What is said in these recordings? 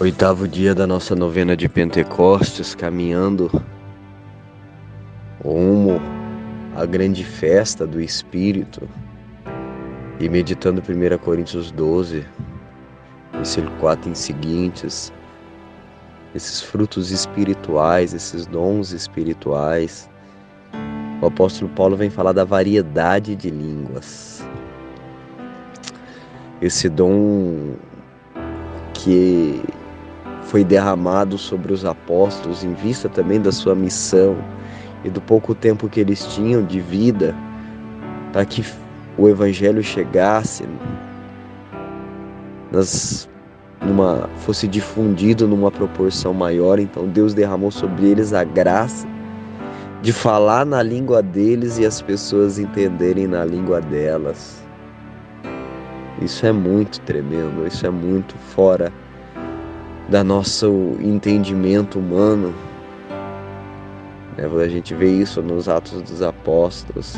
Oitavo dia da nossa novena de Pentecostes, caminhando rumo à grande festa do Espírito e meditando 1 Coríntios 12, versículo 4 em seguintes, esses frutos espirituais, esses dons espirituais. O apóstolo Paulo vem falar da variedade de línguas. Esse dom que foi derramado sobre os apóstolos em vista também da sua missão e do pouco tempo que eles tinham de vida para que o evangelho chegasse, fosse difundido numa proporção maior. Então Deus derramou sobre eles a graça de falar na língua deles e as pessoas entenderem na língua delas. Isso é muito tremendo, isso é muito fora do nosso entendimento humano. A gente vê isso nos Atos dos Apóstolos.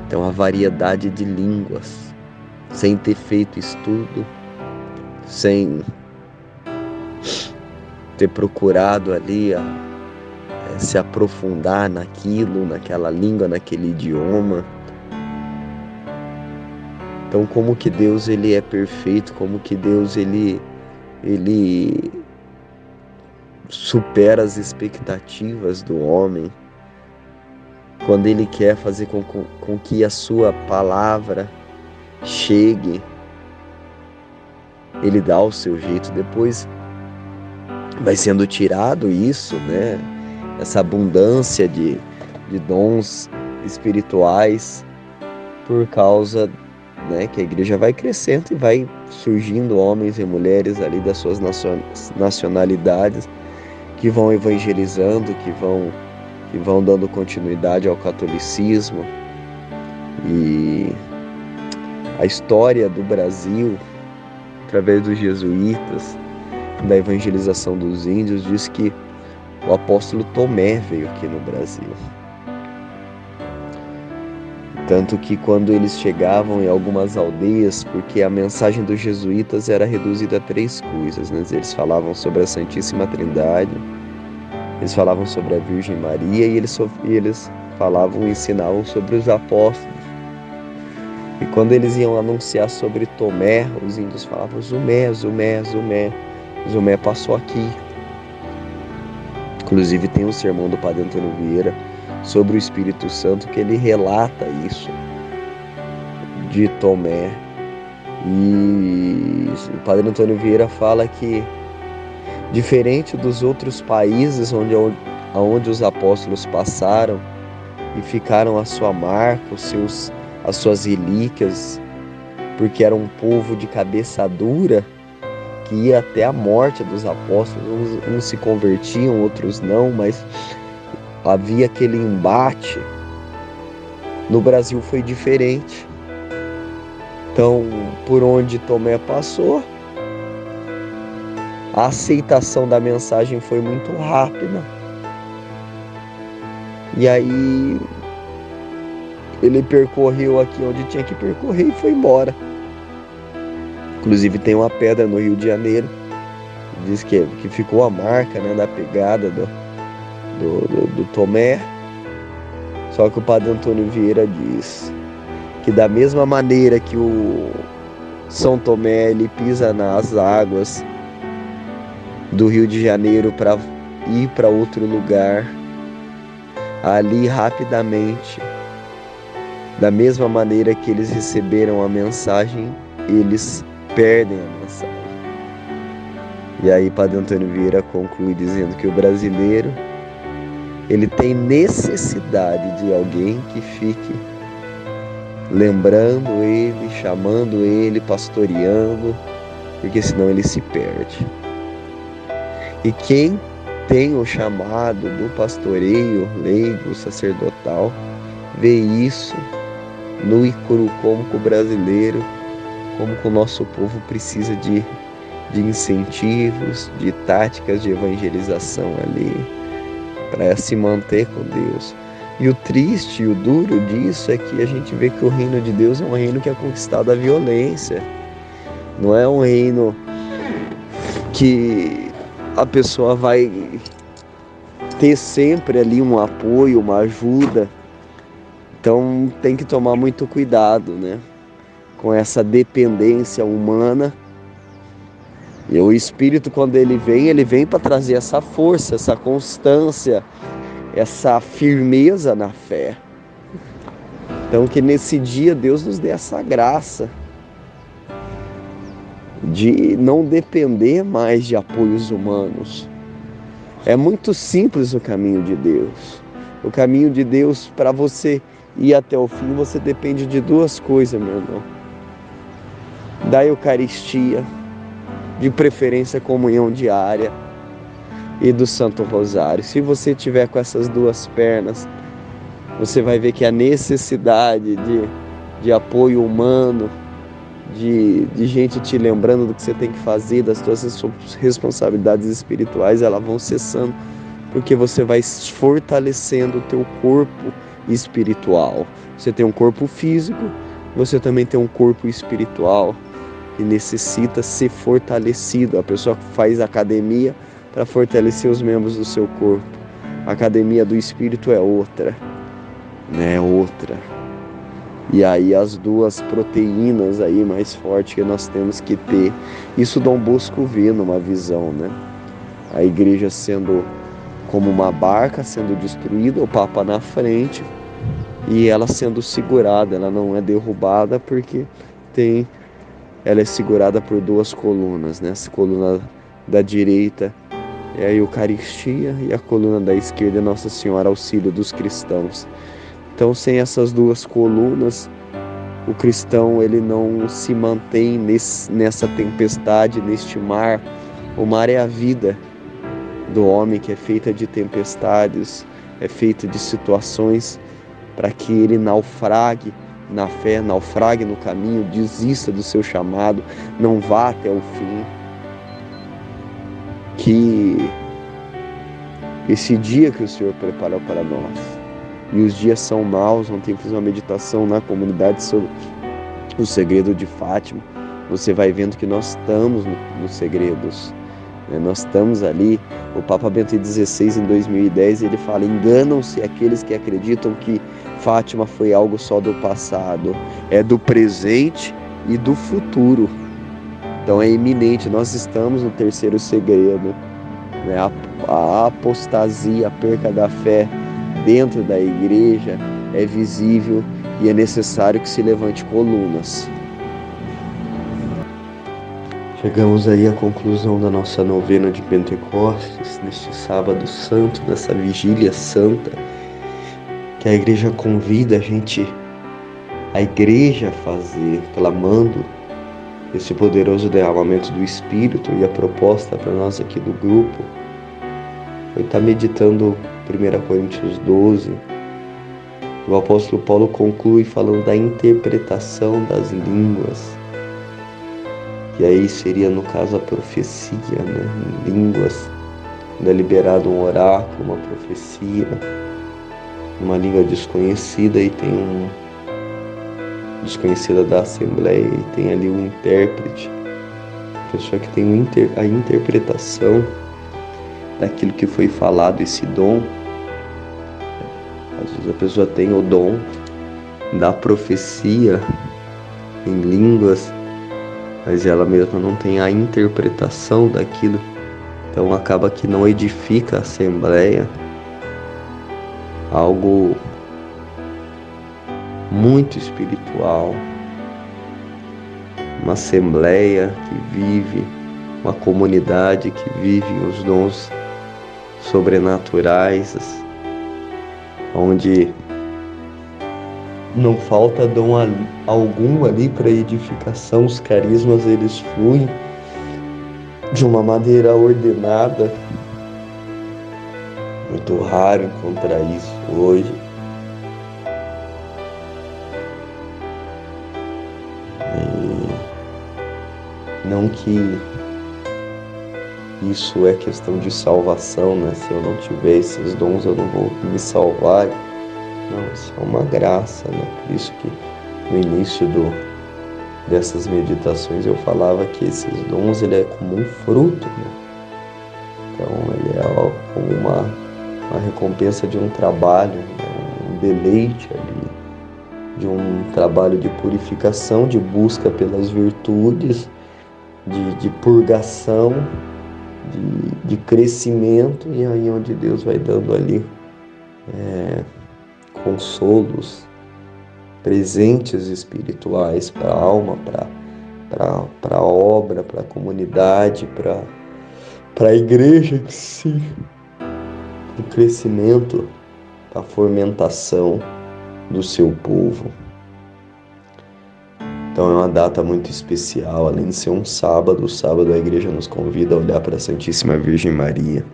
Então, a variedade de línguas, sem ter feito estudo, sem ter procurado ali se aprofundar naquilo, naquela língua, naquele idioma. Então, como que Deus ele é perfeito, como que Deus ele supera as expectativas do homem, quando ele quer fazer com que a sua palavra chegue, ele dá o seu jeito. Depois vai sendo tirado isso, essa abundância de dons espirituais, por causa que a igreja vai crescendo e vai surgindo homens e mulheres ali das suas nacionalidades que vão evangelizando, que vão dando continuidade ao catolicismo. E a história do Brasil, através dos jesuítas, da evangelização dos índios, diz que o apóstolo Tomé veio aqui no Brasil. Tanto que quando eles chegavam em algumas aldeias, porque a mensagem dos jesuítas era reduzida a 3 coisas, Eles falavam sobre a Santíssima Trindade, eles falavam sobre a Virgem Maria e eles ensinavam sobre os apóstolos. E quando eles iam anunciar sobre Tomé, os índios falavam: Zumé, Zumé, Zumé. Zumé passou aqui. Inclusive tem um sermão do Padre Antônio Vieira sobre o Espírito Santo que ele relata isso de Tomé. E o Padre Antônio Vieira fala que, diferente dos outros países onde os apóstolos passaram e ficaram a sua marca, as suas relíquias, porque era um povo de cabeça dura, que ia até a morte dos apóstolos. Uns se convertiam, outros não, mas havia aquele embate. No Brasil foi diferente. Então, por onde Tomé passou, a aceitação da mensagem foi muito rápida. E aí ele percorreu aqui onde tinha que percorrer e foi embora. Inclusive tem uma pedra no Rio de Janeiro, diz que ficou a marca da pegada do Tomé. Só que o Padre Antônio Vieira diz que da mesma maneira que o São Tomé ele pisa nas águas do Rio de Janeiro para ir para outro lugar, ali rapidamente, da mesma maneira que eles receberam a mensagem, eles perdem a mensagem. E aí Padre Antônio Vieira conclui dizendo que o brasileiro ele tem necessidade de alguém que fique lembrando ele, chamando ele, pastoreando, porque senão ele se perde. E quem tem o chamado do pastoreio leigo, sacerdotal, vê isso nu e cru, como que o brasileiro, como que o nosso povo precisa de incentivos, de táticas de evangelização ali, para se manter com Deus. E o triste e o duro disso é que a gente vê que o reino de Deus é um reino que é conquistado à violência. Não é um reino que a pessoa vai ter sempre ali um apoio, uma ajuda. Então tem que tomar muito cuidado, né, com essa dependência humana. E o Espírito, quando ele vem para trazer essa força, essa constância, essa firmeza na fé. Então que nesse dia Deus nos dê essa graça de não depender mais de apoios humanos. É muito simples o caminho de Deus. O caminho de Deus, para você ir até o fim, você depende de duas coisas, meu irmão. Da Eucaristia, de preferência comunhão diária, e do Santo Rosário. Se você tiver com essas duas pernas, você vai ver que a necessidade de apoio humano, de gente te lembrando do que você tem que fazer, das suas responsabilidades espirituais, elas vão cessando, porque você vai fortalecendo o teu corpo espiritual. Você tem um corpo físico, você também tem um corpo espiritual que necessita ser fortalecido. A pessoa faz academia para fortalecer os membros do seu corpo. A academia do espírito é outra, né? Outra. E aí as duas proteínas aí mais fortes que nós temos que ter. Isso Dom Bosco vê numa visão, né? A igreja sendo como uma barca sendo destruída, o Papa na frente, e ela sendo segurada. Ela não é derrubada porque ela é segurada por duas colunas, né? A coluna da direita é a Eucaristia e a coluna da esquerda é Nossa Senhora Auxílio dos Cristãos. Então, sem essas duas colunas, o cristão ele não se mantém nessa tempestade, neste mar. O mar é a vida do homem, que é feita de tempestades, é feita de situações para que ele naufrague na fé, naufrague no caminho, desista do seu chamado, não vá até o fim. Que esse dia que o Senhor preparou para nós, e os dias são maus. Ontem eu fiz uma meditação na comunidade sobre o segredo de Fátima. Você vai vendo que nós estamos nos segredos, né? Nós estamos ali. O Papa Bento XVI, em 2010, ele fala: enganam-se aqueles que acreditam que Fátima foi algo só do passado. É do presente e do futuro. Então é iminente. Nós estamos no terceiro segredo, né? A apostasia, a perca da fé dentro da igreja é visível, e é necessário que se levante colunas. Chegamos aí à conclusão da nossa novena de Pentecostes, neste sábado santo, nessa vigília santa, que a igreja convida a igreja a fazer, clamando esse poderoso derramamento do Espírito. E a proposta para nós aqui do grupo foi estar meditando 1 Coríntios 12. O apóstolo Paulo conclui falando da interpretação das línguas, que aí seria, no caso, a profecia, né? Línguas, quando é liberado um oráculo, uma profecia, uma língua desconhecida, e tem desconhecida da Assembleia, e tem ali um intérprete, a pessoa que tem a interpretação daquilo que foi falado, esse dom. Às vezes a pessoa tem o dom da profecia em línguas, mas ela mesma não tem a interpretação daquilo. Então acaba que não edifica a Assembleia. Algo muito espiritual. Uma Assembleia que vive, uma comunidade que vive os dons sobrenaturais, onde não falta dom algum ali para edificação. Os carismas, eles fluem de uma maneira ordenada. Muito raro encontrar isso hoje. E não que isso é questão de salvação, né? Se eu não tiver esses dons, eu não vou me salvar. Não, isso é uma graça, né? Por isso que no início dessas meditações eu falava que esses dons ele é como um fruto, né? Então ele é como uma recompensa de um trabalho, né? Um deleite ali, de um trabalho de purificação, de busca pelas virtudes, de purgação, de crescimento, e aí onde Deus vai dando ali consolos, presentes espirituais para a alma, para a obra, para a comunidade, para a igreja em si, para o crescimento, para a fomentação do seu povo. Então é uma data muito especial, além de ser um sábado, o sábado a igreja nos convida a olhar para a Santíssima Virgem Maria,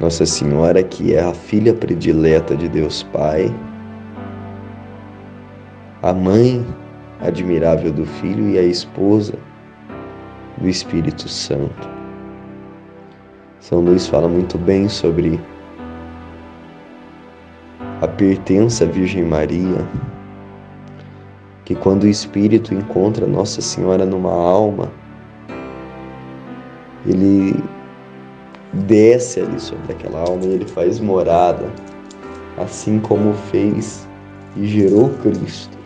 Nossa Senhora, que é a filha predileta de Deus Pai, a mãe admirável do Filho e a esposa do Espírito Santo. São Luís fala muito bem sobre a pertença à Virgem Maria, que quando o Espírito encontra Nossa Senhora numa alma, ele desce ali sobre aquela alma e ele faz morada, assim como fez e gerou Cristo.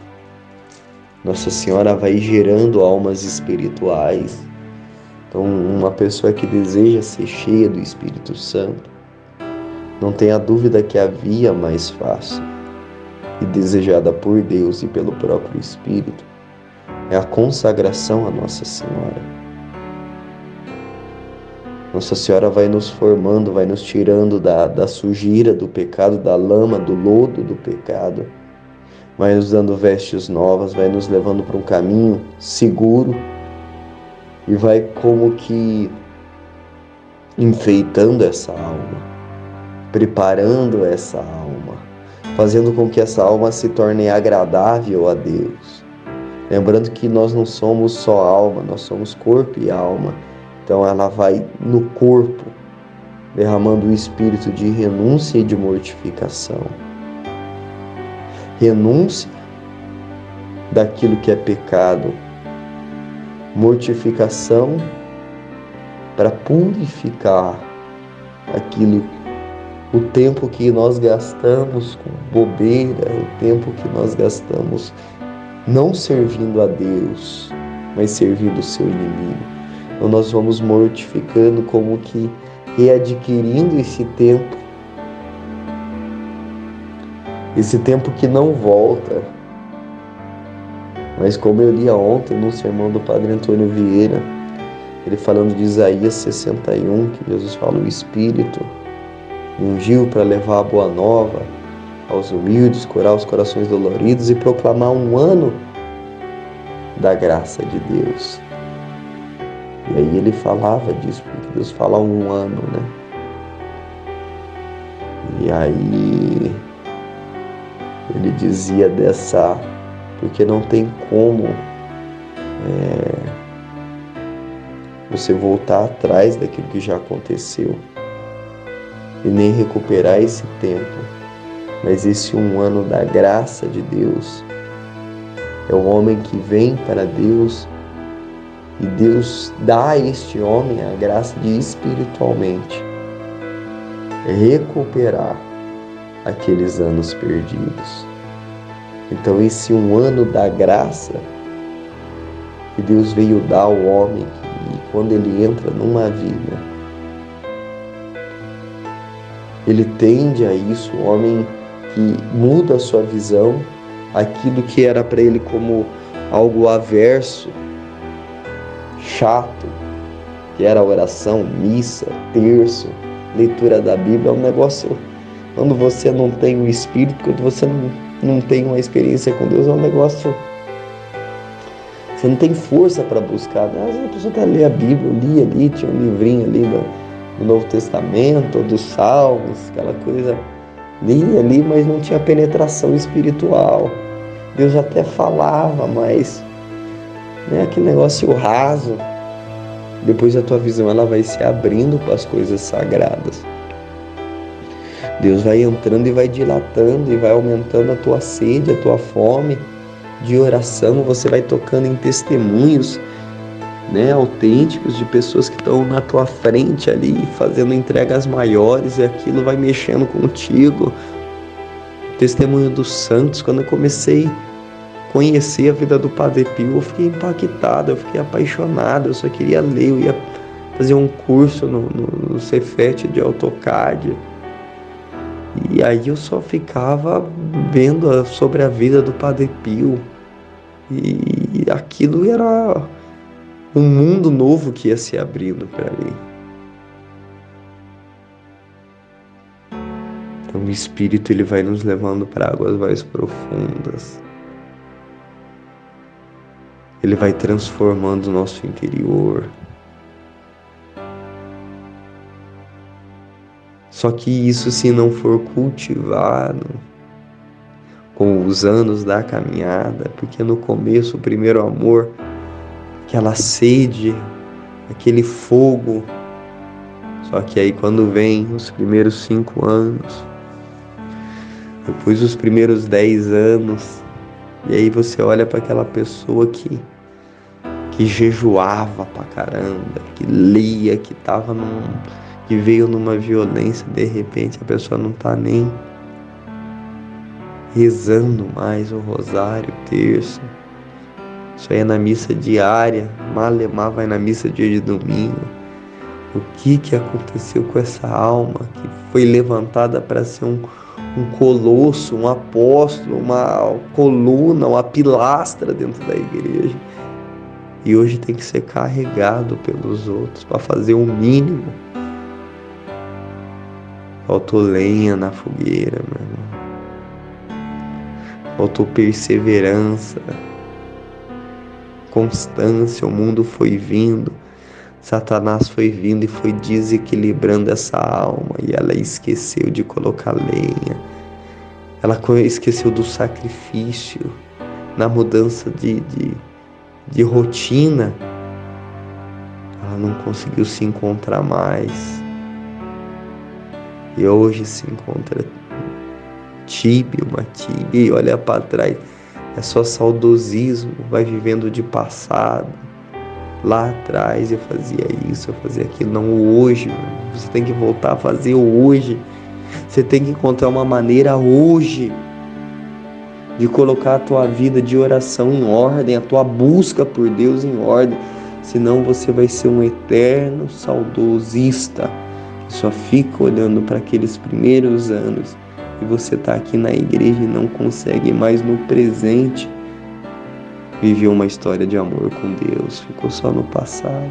Nossa Senhora vai gerando almas espirituais. Então, uma pessoa que deseja ser cheia do Espírito Santo, não tenha dúvida que a via mais fácil e desejada por Deus e pelo próprio Espírito é a consagração a Nossa Senhora. Nossa Senhora vai nos formando, vai nos tirando da sujeira do pecado, da lama, do lodo do pecado, vai nos dando vestes novas, vai nos levando para um caminho seguro e vai como que enfeitando essa alma, preparando essa alma, fazendo com que essa alma se torne agradável a Deus. Lembrando que nós não somos só alma, nós somos corpo e alma. Então ela vai no corpo, derramando o espírito de renúncia e de mortificação. Renúncia daquilo que é pecado, mortificação para purificar aquilo, o tempo que nós gastamos com bobeira, o tempo que nós gastamos não servindo a Deus, mas servindo o seu inimigo. Então nós vamos mortificando, como que readquirindo esse tempo que não volta. Mas como eu li ontem no sermão do Padre Antônio Vieira, ele falando de Isaías 61, que Jesus fala: o Espírito me ungiu para levar a boa nova aos humildes, curar os corações doloridos e proclamar um ano da graça de Deus. E aí ele falava disso, porque Deus fala um ano, né? E aí ele dizia porque não tem como você voltar atrás daquilo que já aconteceu e nem recuperar esse tempo. Mas esse um ano da graça de Deus é o homem que vem para Deus e Deus dá a este homem a graça de espiritualmente recuperar aqueles anos perdidos. Então esse um ano da graça que Deus veio dar ao homem, e quando ele entra numa vida, ele tende a isso, o homem que muda a sua visão, aquilo que era para ele como algo averso, chato, que era a oração, missa, terço, leitura da Bíblia, é um negócio, quando você não tem o Espírito, quando você não tem uma experiência com Deus, é um negócio, você não tem força para buscar, né? Às vezes a pessoa quer ler a Bíblia, eu li ali, tinha um livrinho ali do Novo Testamento, dos Salmos, aquela coisa, li ali, mas não tinha penetração espiritual. Deus até falava, mas aquele negócio raso. Depois a tua visão ela vai se abrindo para as coisas sagradas. Deus vai entrando e vai dilatando e vai aumentando a tua sede, a tua fome, de oração, você vai tocando em testemunhos, né, autênticos de pessoas que estão na tua frente ali, fazendo entregas maiores, e aquilo vai mexendo contigo. Testemunho dos santos, quando eu comecei a conhecer a vida do Padre Pio, eu fiquei impactado, eu fiquei apaixonado, eu só queria ler, eu ia fazer um curso no Cefet de AutoCAD, e aí eu só ficava vendo sobre a vida do Padre Pio, e aquilo era um mundo novo que ia se abrindo para mim. Então o Espírito ele vai nos levando para águas mais profundas. Ele vai transformando o nosso interior. Só que isso, se não for cultivado com os anos da caminhada, porque no começo o primeiro amor, aquela sede, aquele fogo, só que aí quando vem os primeiros 5 anos, depois os primeiros 10 anos, e aí você olha para aquela pessoa que jejuava pra caramba, que lia, que veio numa violência, de repente a pessoa não tá nem rezando mais o rosário, o terço. Só ia na missa diária, malemar vai na missa dia de domingo. O que aconteceu com essa alma que foi levantada para ser um colosso, um apóstolo, uma coluna, uma pilastra dentro da igreja? E hoje tem que ser carregado pelos outros para fazer o mínimo. Faltou lenha na fogueira, meu irmão. Faltou perseverança, constância. O mundo foi vindo, Satanás foi vindo e foi desequilibrando essa alma. E ela esqueceu de colocar lenha. Ela esqueceu do sacrifício, na mudança de rotina. Ela não conseguiu se encontrar mais. E hoje se encontra uma tíbia, e olha para trás, é só saudosismo, vai vivendo de passado. Lá atrás eu fazia isso, eu fazia aquilo. Não, hoje, você tem que voltar a fazer hoje. Você tem que encontrar uma maneira hoje de colocar a tua vida de oração em ordem, a tua busca por Deus em ordem. Senão você vai ser um eterno saudosista, que só fica olhando para aqueles primeiros anos, e você está aqui na igreja e não consegue mais no presente viver uma história de amor com Deus, ficou só no passado.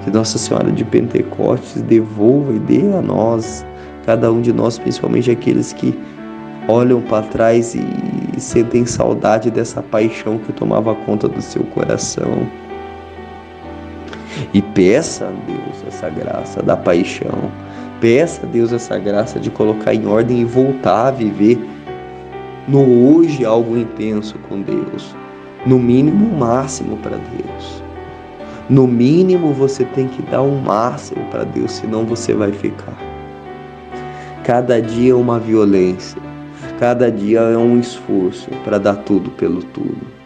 Que Nossa Senhora de Pentecostes devolva e dê a nós, cada um de nós, principalmente aqueles que olham para trás e sentem saudade dessa paixão que tomava conta do seu coração. E peça a Deus essa graça da paixão. Peça a Deus essa graça de colocar em ordem e voltar a viver no hoje algo intenso com Deus. No mínimo, o máximo para Deus. No mínimo, você tem que dar o máximo para Deus, senão você vai ficar. Cada dia é uma violência. Cada dia é um esforço para dar tudo pelo tudo.